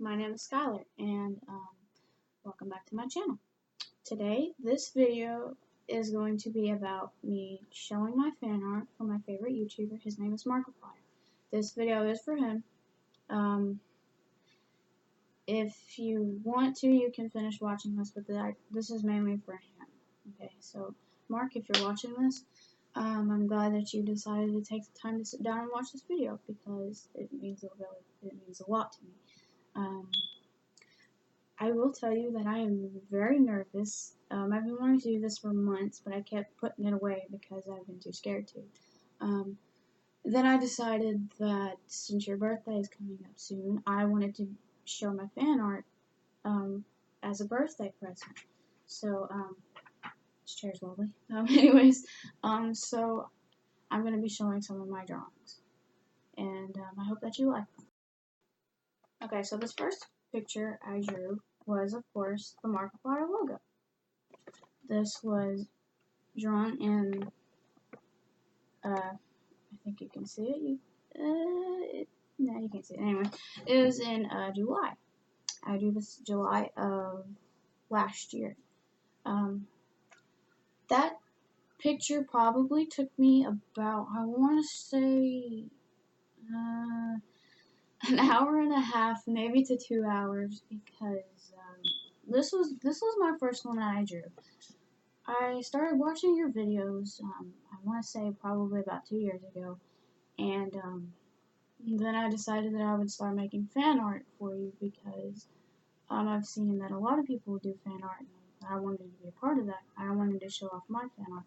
My name is Skylar, and welcome back to my channel. Today, this video is going to be about me showing my fan art for my favorite YouTuber. His name is Markiplier. This video is for him. If you want to, you can finish watching this, but this is mainly for him. Okay, so Mark, if you're watching this, I'm glad that you decided to take the time to sit down and watch this video because it means a lot to me. I will tell you that I am very nervous. I've been wanting to do this for months, but I kept putting it away because I've been too scared to. Then I decided that since your birthday is coming up soon, I wanted to show my fan art as a birthday present. So, this chair's wobbly. So I'm going to be showing some of my drawings. And I hope that you like them. Okay, so this first picture I drew was, of course, the Markiplier logo. This was drawn in, I think you can see it. No, you can't see it. Anyway, it was in July. I drew this July of last year. That picture probably took me about, I want to say, an hour and a half, maybe to 2 hours, because this was my first one that I drew. I started watching your videos, I want to say probably about 2 years ago, and then I decided that I would start making fan art for you because I've seen that a lot of people do fan art, and I wanted to be a part of that. I wanted to show off my fan art,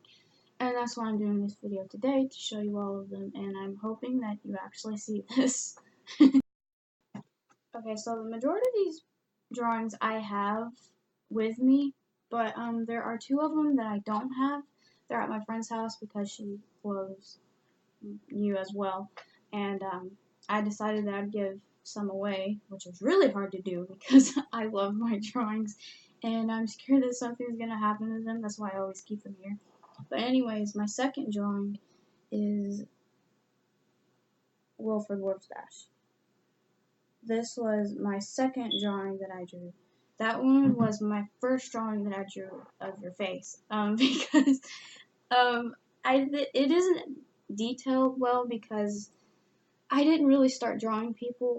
and that's why I'm doing this video today, to show you all of them, and I'm hoping that you actually see this. Okay, so the majority of these drawings I have with me, but there are 2 of them that I don't have. They're at my friend's house because she loves you as well, and I decided that I'd give some away, which is really hard to do because I love my drawings, and I'm scared that something's gonna happen to them. That's why I always keep them here. But anyways, my second drawing is Wilford Warpstash. This was my second drawing that I drew. That one was my first drawing that I drew of your face, because it isn't detailed well because I didn't really start drawing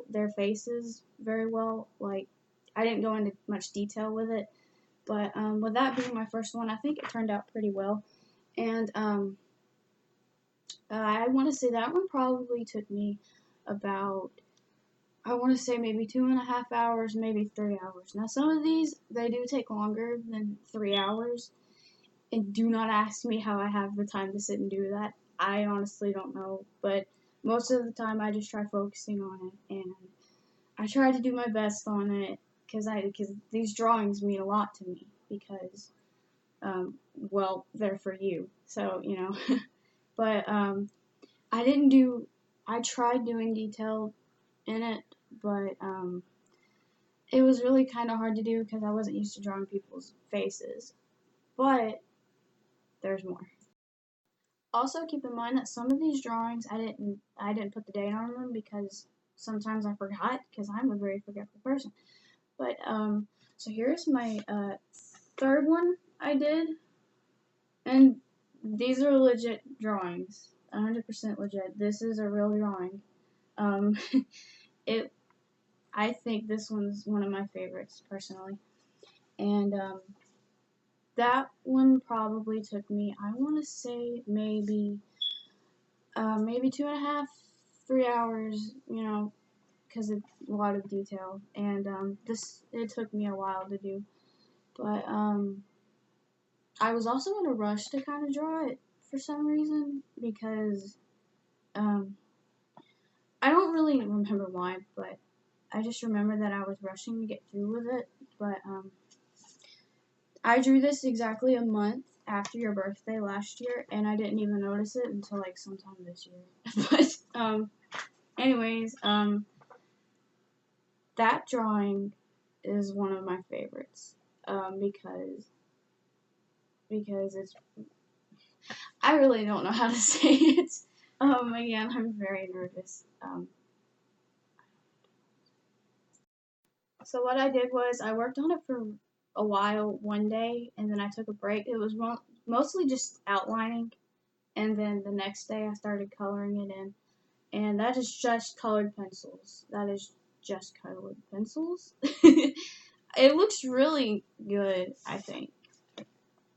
their faces very well. Like, I didn't go into much detail with it, but with that being my first one, I think it turned out pretty well. And I want to say that one probably took me about, I want to say maybe 2.5 hours, maybe 3 hours. Now, some of these, they do take longer than 3 hours. And do not ask me how I have the time to sit and do that. I honestly don't know. But most of the time, I just try focusing on it. And I try to do my best on it because these drawings mean a lot to me. Because, well, they're for you. So, you know. But I tried doing detail in it, but it was really kind of hard to do because I wasn't used to drawing people's faces. But there's more. Also, keep in mind that some of these drawings I didn't put the date on them because sometimes I forgot because I'm a very forgetful person. But so here's my third one I did, and these are legit drawings, 100% legit. This is a real drawing. I think this one's one of my favorites, personally. And that one probably took me, I want to say, maybe 2.5, 3 hours, you know, because it's a lot of detail. And it took me a while to do. But I was also in a rush to kind of draw it for some reason, because I don't really remember why, but I just remember that I was rushing to get through with it. But I drew this exactly a month after your birthday last year, and I didn't even notice it until like sometime this year. But anyways, that drawing is one of my favorites, because it's, I really don't know how to say it. Again, I'm very nervous. So what I did was I worked on it for a while one day, and then I took a break. It was mostly just outlining, and then the next day I started coloring it in. And that is just colored pencils. That is just colored pencils. It looks really good, I think.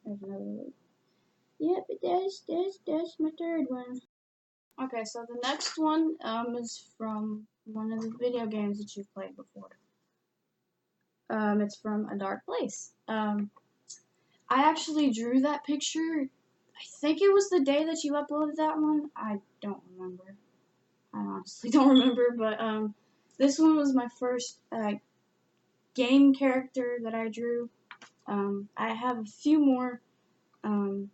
There's another one. Yep, that's my third one. Okay, so the next one is from one of the video games that you've played before. It's from A Dark Place. I actually drew that picture. I think it was the day that you uploaded that one. I don't remember. I honestly don't remember, but this one was my first game character that I drew. I have a few more. I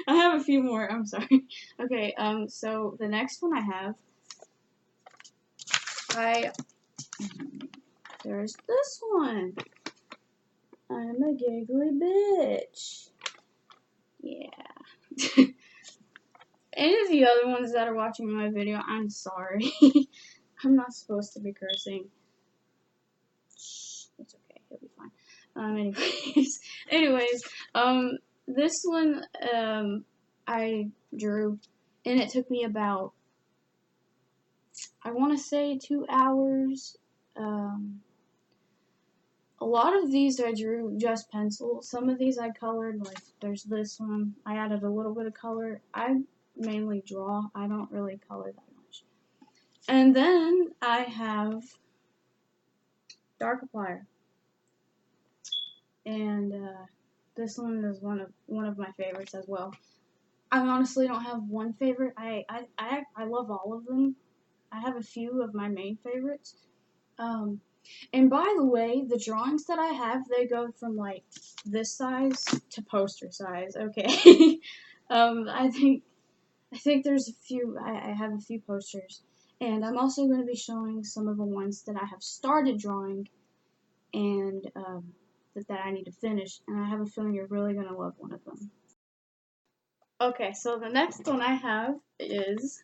have a few more. I'm sorry. Okay. So the next one I have, there's this one. I'm a giggly bitch. Yeah. Any of the other ones that are watching my video, I'm sorry. I'm not supposed to be cursing. Shh, it's okay. He'll be fine. Anyways, this one, I drew, and it took me about, I want to say 2 hours. A lot of these I drew just pencil. Some of these I colored, like there's this one. I added a little bit of color. I mainly draw. I don't really color that much. And then I have Markiplier. And this one is one of my favorites as well. I honestly don't have one favorite. I love all of them. I have a few of my main favorites. And by the way, the drawings that I have, they go from like this size to poster size. Okay. I think there's a few. I have a few posters, and I'm also going to be showing some of the ones that I have started drawing, and that I need to finish. And I have a feeling you're really going to love one of them. Okay, so the next one I have is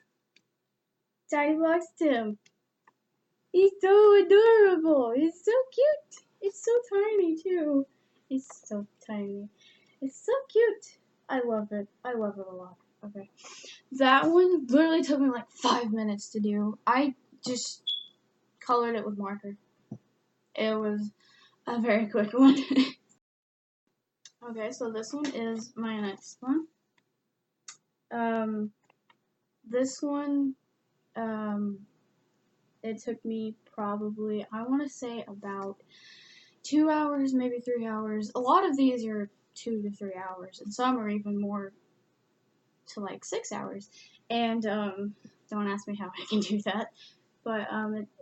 Tiny Box Tim. He's so adorable. He's so cute. It's so tiny too. He's so tiny. It's so cute. I love it. I love it a lot. Okay. That one literally took me like 5 minutes to do. I just colored it with marker. It was a very quick one. Okay, so this one is my next one. This one, it took me probably, I want to say about 2 hours, maybe 3 hours. A lot of these are 2 to 3 hours, and some are even more to like 6 hours. And don't ask me how I can do that. But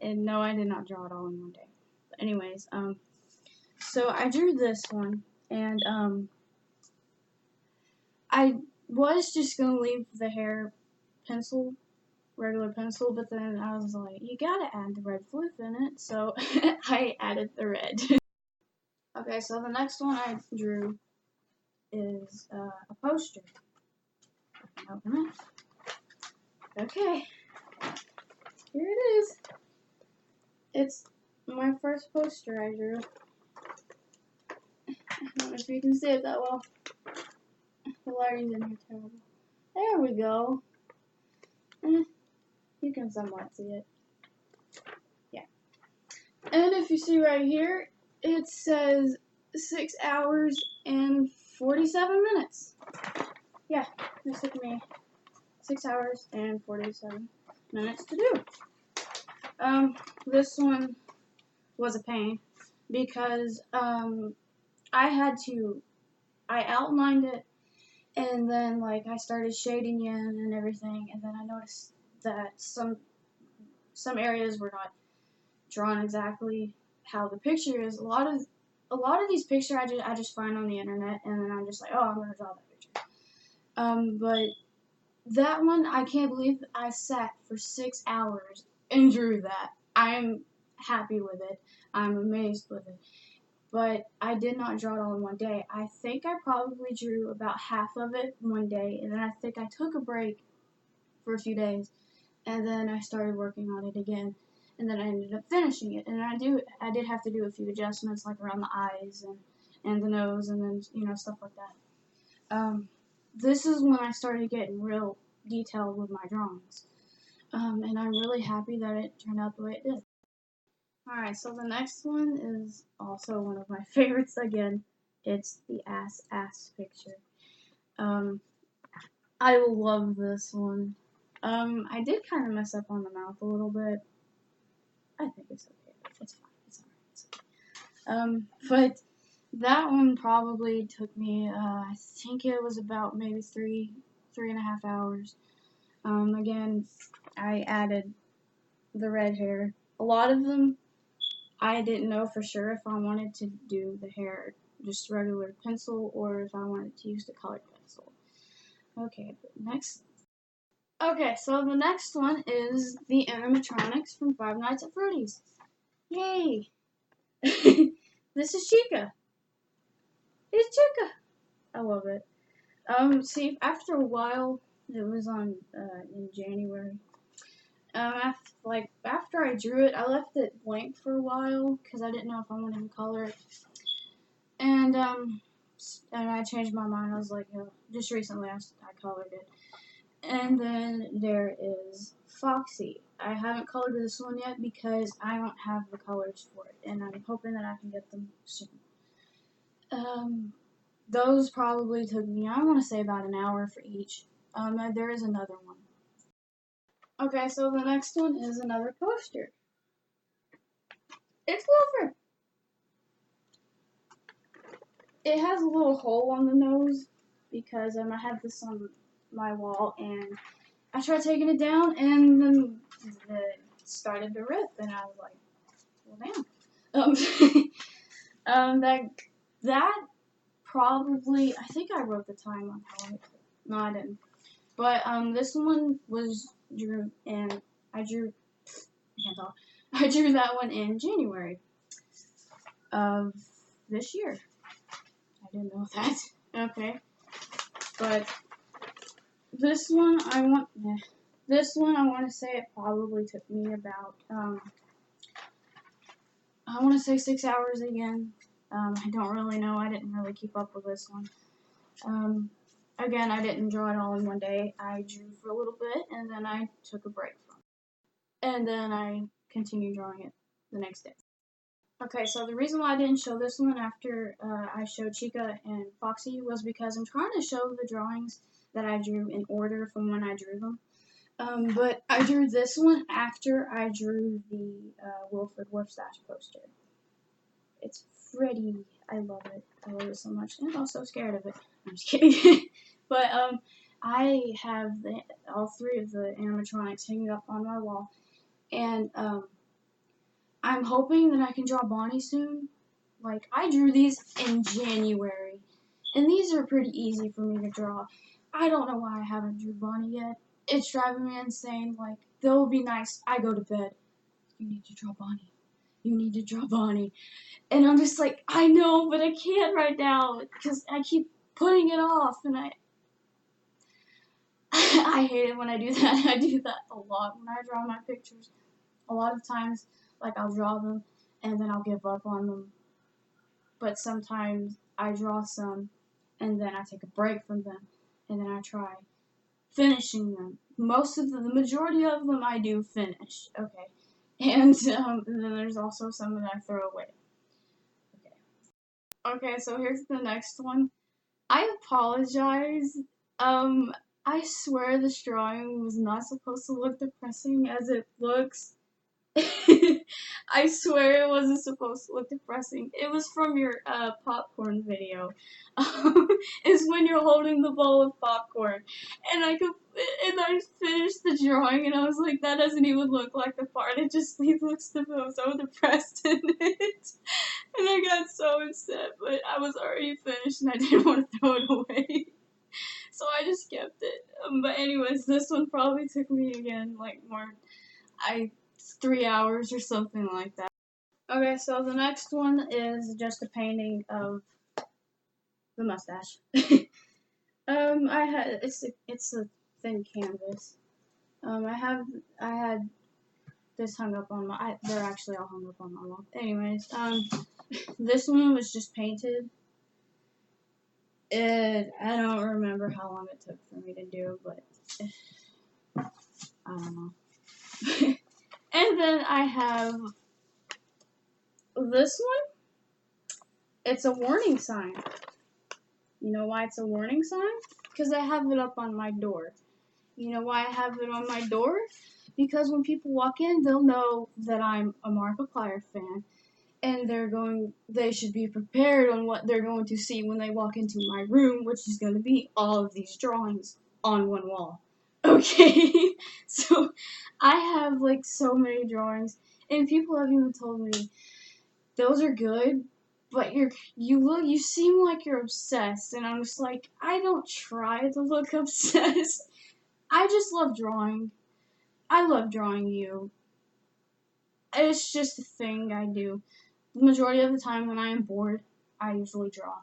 and no, I did not draw it all in one day. But anyways, so I drew this one, and I was just gonna leave the hair pencil, regular pencil, but then I was like, you gotta add the red floof in it, so I added the red. Okay, so the next one I drew is a poster. Open it. Okay, here it is. It's my first poster I drew. I don't know if you can see it that well. The lighting's in here terrible. There we go. You can somewhat see it. Yeah. And if you see right here, it says 6 hours and 47 minutes. Yeah, this took me 6 hours and 47 minutes to do. This one was a pain because I outlined it, and then like I started shading in and everything, and then I noticed that some areas were not drawn exactly how the picture is. A lot of these pictures I just find on the internet, and then I'm just like, oh, I'm gonna draw that picture. But that one, I can't believe I sat for 6 hours and drew that. I'm happy with it. I'm amazed with it. But I did not draw it all in one day. I think I probably drew about half of it one day, and then I think I took a break for a few days, and then I started working on it again. and then I ended up finishing it. And I did have to do a few adjustments, like around the eyes and the nose, and then stuff like that. This is when I started getting real detailed with my drawings, and I'm really happy that it turned out the way it did. Alright, so the next one is also one of my favorites again. It's the ass picture. Um, I love this one. I did kind of mess up on the mouth a little bit. I think it's okay. It's fine. It's alright. It's okay. But that one probably took me, I think it was about maybe 3.5 hours. Again, I added the red hair. A lot of them, I didn't know for sure if I wanted to do the hair just regular pencil or if I wanted to use the colored pencil. Okay, but next. Okay, so the next one is the animatronics from Five Nights at Freddy's. Yay! This is Chica. It's Chica. I love it. See, after a while, it was on in January. After I drew it, I left it blank for a while because I didn't know if I wanted to color it. And I changed my mind. I was like, just recently I colored it. And then there is Foxy. I haven't colored this one yet because I don't have the colors for it, and I'm hoping that I can get them soon. Those probably took me, I want to say, about an hour for each. There is another one. Okay, so the next one is another poster. It's Wilford. It has a little hole on the nose because I had this on my wall, and I tried taking it down, and then it started to rip, and I was like, well, damn. That probably, I think I wrote the time on how I, no, I didn't. But this one was drew, and I can't talk. I drew that one in January of this year. I didn't know that. Okay, but this one I want to say it probably took me about I want to say 6 hours again. I don't really know. I didn't really keep up with this one. Again, I didn't draw it all in one day. I drew for a little bit, and then I took a break from it. And then I continued drawing it the next day. Okay, so the reason why I didn't show this one after I showed Chica and Foxy was because I'm trying to show the drawings that I drew in order from when I drew them. But I drew this one after I drew the Wilfred Wolfstache poster. It's Freddy. I love it. I love it so much. And I'm also scared of it. I'm just kidding. But I have all three of the animatronics hanging up on my wall. And I'm hoping that I can draw Bonnie soon. Like, I drew these in January. And these are pretty easy for me to draw. I don't know why I haven't drew Bonnie yet. It's driving me insane. Like, they'll be nice. I go to bed. You need to draw Bonnie. You need to draw Bonnie. And I'm just like, I know, but I can't right now. Because I keep putting it off. And I hate it when I do that. I do that a lot when I draw my pictures. A lot of times, like, I'll draw them and then I'll give up on them. But sometimes I draw some and then I take a break from them and then I try finishing them. The majority of them I do finish, okay? And then there's also some that I throw away. Okay, so here's the next one. I apologize. I swear this drawing was not supposed to look depressing as it looks. I swear it wasn't supposed to look depressing. It was from your popcorn video. It's when you're holding the bowl of popcorn, and I finished the drawing, and I was like, that doesn't even look like the part. It just looks so depressed in it, and I got so upset. But I was already finished, and I didn't want to throw it away, so I just kept it. But anyways, this one probably took me again like 3 hours or something like that. Okay, so the next one is just a painting of the mustache. It's a thin canvas. I had this hung up on they're actually all hung up on my wall. Anyways, this one was just painted. I don't remember how long it took for me to do, but I don't know. And then I have this one. It's a warning sign. You know why it's a warning sign? Because I have it up on my door. You know why I have it on my door? Because when people walk in, they'll know that I'm a Markiplier fan, and they should be prepared on what they're going to see when they walk into my room, which is going to be all of these drawings on one wall. Okay, so I have like so many drawings, and people have even told me those are good, but you seem like you're obsessed, and I'm just like, I don't try to look obsessed. I just love drawing. I love drawing you. It's just a thing I do. The majority of the time when I am bored, I usually draw.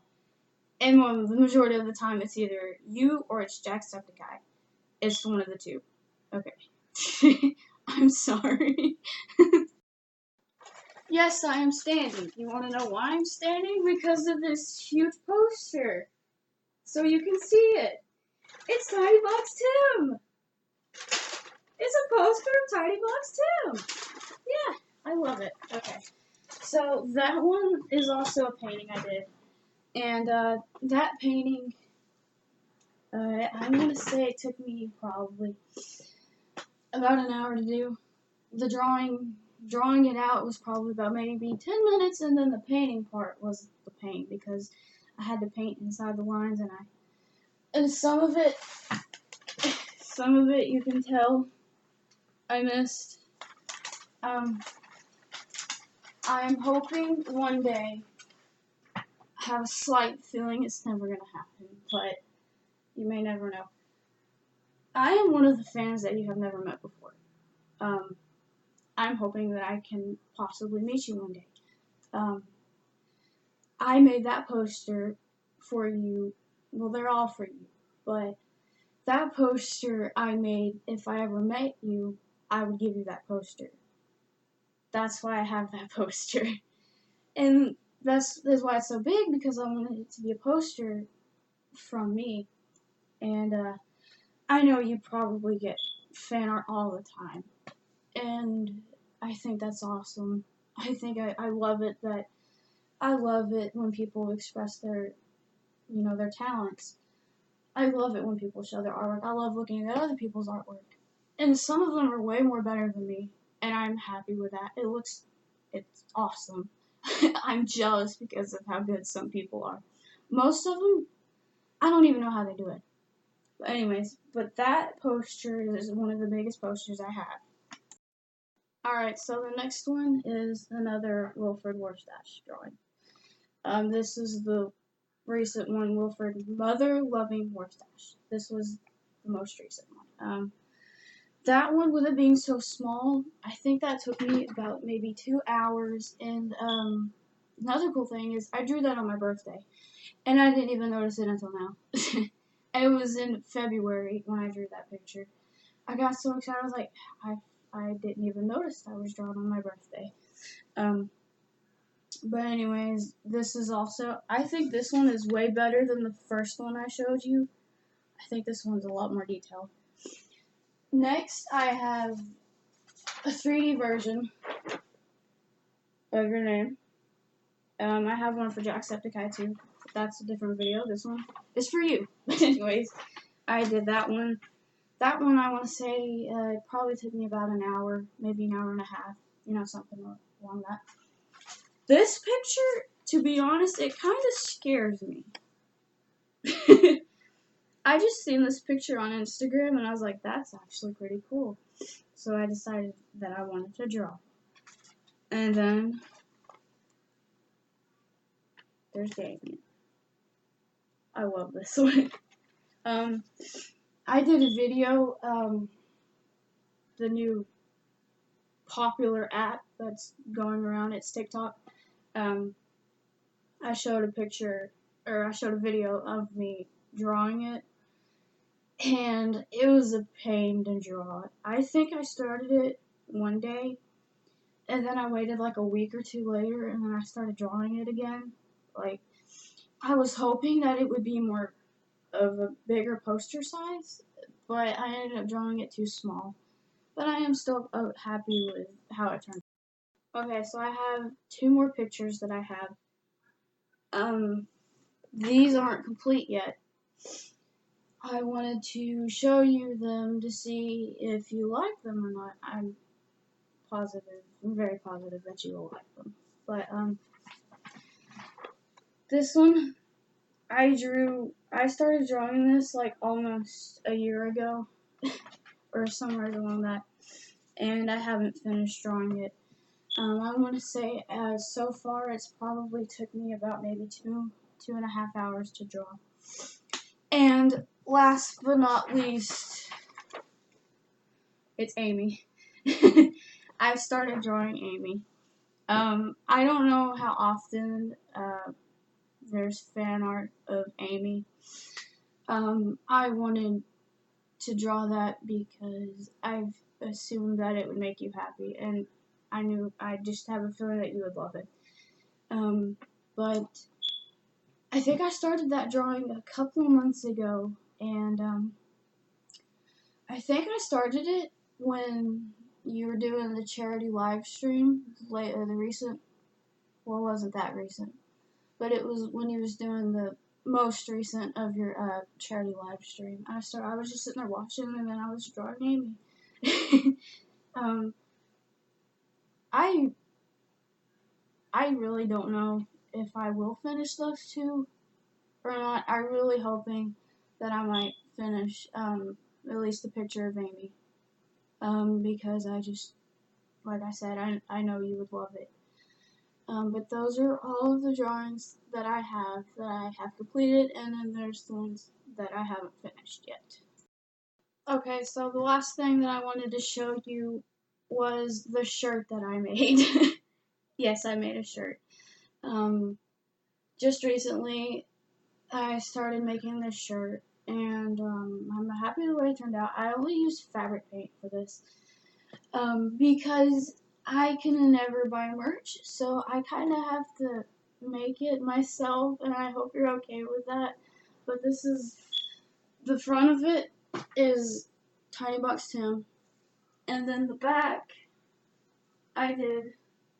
And the majority of the time it's either you or it's Jacksepticeye. It's one of the two. Okay. I'm sorry. Yes, I am standing. You want to know why I'm standing? Because of this huge poster. So you can see it. It's Tiny Box Tim. It's a poster of Tiny Box Tim. Yeah, I love it. Okay. So that one is also a painting I did. And that painting, I'm going to say it took me probably about an hour to do. The drawing it out was probably about maybe 10 minutes, and then the painting part was the pain because I had to paint inside the lines, and some of it you can tell I missed. I'm hoping one day I have a slight feeling it's never gonna happen, but you may never know. I am one of the fans that you have never met before. I'm hoping that I can possibly meet you one day. I made that poster for you. Well, they're all for you, but that poster I made, if I ever met you, I would give you that poster. That's why I have that poster. And that's why it's so big, because I wanted it to be a poster from me. And I know you probably get fan art all the time. And I think that's awesome. I think I love it that I love it when people express their talents. I love it when people show their artwork. I love looking at other people's artwork. And some of them are way more better than me, and I'm happy with that. It's awesome. I'm jealous because of how good some people are. Most of them, I don't even know how they do it. But anyways, that poster is one of the biggest posters I have. Alright, so the next one is another Wilfred Warstash drawing. This is the recent one, Wilfred Mother Loving Warstash. This was the most recent one. That one, with it being so small, I think that took me about maybe 2 hours. And another cool thing is I drew that on my birthday, and I didn't even notice it until now. It was in February when I drew that picture. I got so excited. I was like, I didn't even notice I was drawing on my birthday. But anyways, this is also, I think this one is way better than the first one I showed you. I think this one's a lot more detailed. Next, I have a 3D version of your name. I have one for Jacksepticeye too. That's a different video. This one is for you. But anyways, I did that one. That one, I want to say, it probably took me about an hour, maybe an hour and a half. Something along that. This picture, to be honest, it kind of scares me. I just seen this picture on Instagram, and I was like, that's actually pretty cool. So I decided that I wanted to draw. And then there's Damien. I love this one. I did a video, the new popular app that's going around, it's TikTok. I showed a video of me drawing it, and it was a pain to draw. I think I started it one day, and then I waited like a week or two later, and then I started drawing it again. Like, I was hoping that it would be more of a bigger poster size, but I ended up drawing it too small. But I am still happy with how it turned out. Okay, so I have two more pictures that I have. These aren't complete yet. I wanted to show you them to see if you like them or not. I'm very positive that you will like them. But, this one, I started drawing this like almost a year ago, or somewhere along that, and I haven't finished drawing it. I want to say, so far, it's probably took me about maybe 2.5 hours to draw. And last but not least, it's Amy. I've started drawing Amy. I don't know how often there's fan art of Amy. I wanted to draw that because I've assumed that it would make you happy, and I just have a feeling that you would love it. But I think I started that drawing a couple of months ago, and I think I started it when you were doing the charity live stream, the recent, well, it wasn't that recent, but it was when you was doing the most recent of your charity live stream. I was just sitting there watching, and then I was drawing Amy. I really don't know if I will finish those two or not. I'm really hoping that I might finish at least a picture of Amy. Because I just, like I said, I know you would love it. But those are all of the drawings that I have completed, and then there's the ones that I haven't finished yet. Okay, so the last thing that I wanted to show you was the shirt that I made. Yes, I made a shirt. Just recently, I started making this shirt, and I'm happy the way it turned out. I only used fabric paint for this, because I can never buy merch, so I kind of have to make it myself, and I hope you're okay with that. But this is, the front of it is Tiny Box Tim, and then the back, I did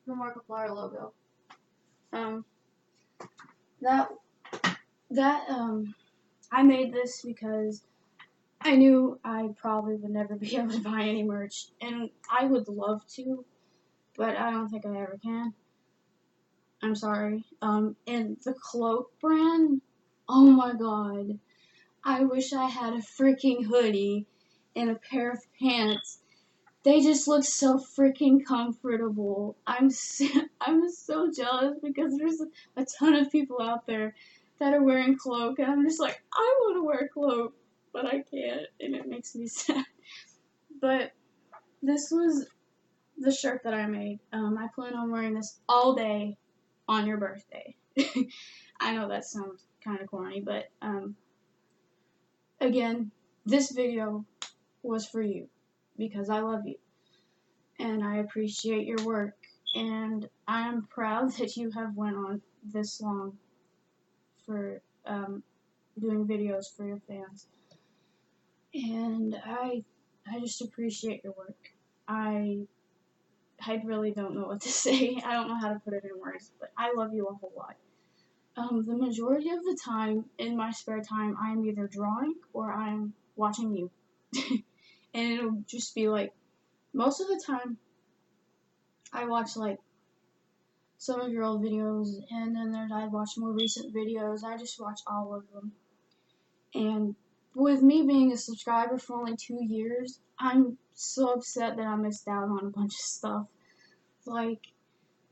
the Markiplier logo. I made this because I knew I probably would never be able to buy any merch, and I would love to, but I don't think I ever can. I'm sorry. And the cloak brand, oh my god. I wish I had a freaking hoodie and a pair of pants. They just look so freaking comfortable. I'm so jealous because there's a ton of people out there that are wearing cloak, and I'm just like, I want to wear a cloak, but I can't, and it makes me sad. But this was the shirt that I made. I plan on wearing this all day on your birthday. I know that sounds kind of corny, but again, this video was for you because I love you and I appreciate your work, and I am proud that you have went on this long for doing videos for your fans, and I just appreciate your work. I really don't know what to say. I don't know how to put it in words, but I love you a whole lot. The majority of the time, in my spare time, I'm either drawing or I'm watching you. And it'll just be like, most of the time, I watch like some of your old videos, and then I watch more recent videos. I just watch all of them. And with me being a subscriber for only 2 years, I'm so upset that I missed out on a bunch of stuff. Like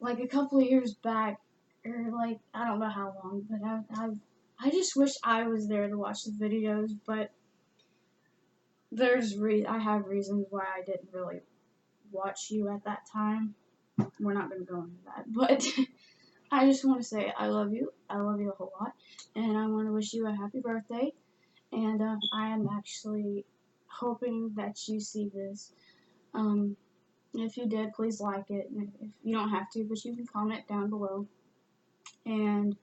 a couple of years back, or like, I don't know how long, but I just wish I was there to watch the videos, but I have reasons why I didn't really watch you at that time. We're not going to go into that, but I just want to say I love you a whole lot, and I want to wish you a happy birthday, and I am actually hoping that you see this. If you did, please like it. If you don't have to, but you can comment down below. And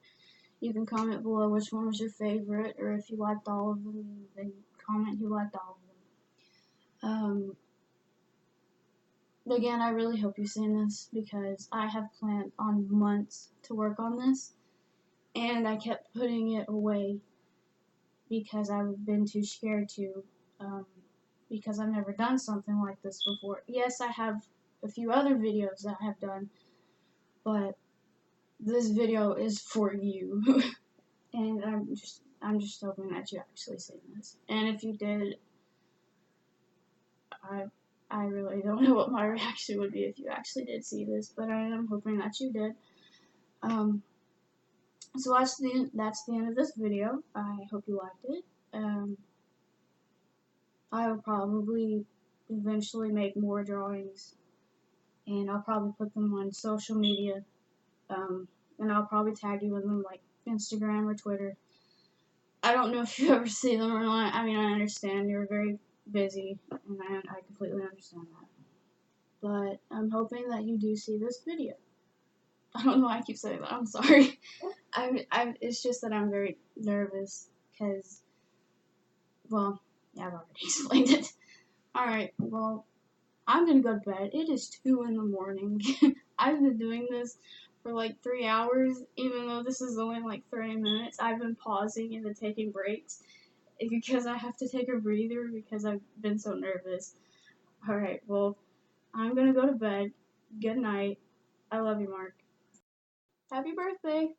you can comment below which one was your favorite, or if you liked all of them, then comment you liked all of them. Again, I really hope you've seen this because I have planned on months to work on this, and I kept putting it away because I've been too scared to, because I've never done something like this before. Yes, I have a few other videos that I have done, but this video is for you. And I'm just hoping that you actually seen this. And if you did, I really don't know what my reaction would be if you actually did see this, but I am hoping that you did. So that's the end of this video. I hope you liked it. I will probably eventually make more drawings, and I'll probably put them on social media, and I'll probably tag you in them like Instagram or Twitter. I don't know if you ever see them or not. I mean, I understand you're very busy, and I completely understand that. But I'm hoping that you do see this video. I don't know why I keep saying that. I'm sorry. It's just that I'm very nervous because, well, yeah, I've already explained it. Alright, well, I'm gonna go to bed. It is 2 in the morning. I've been doing this for like 3 hours, even though this is only like 30 minutes. I've been pausing and then taking breaks because I have to take a breather because I've been so nervous. Alright, well, I'm gonna go to bed. Good night. I love you, Mark. Happy birthday!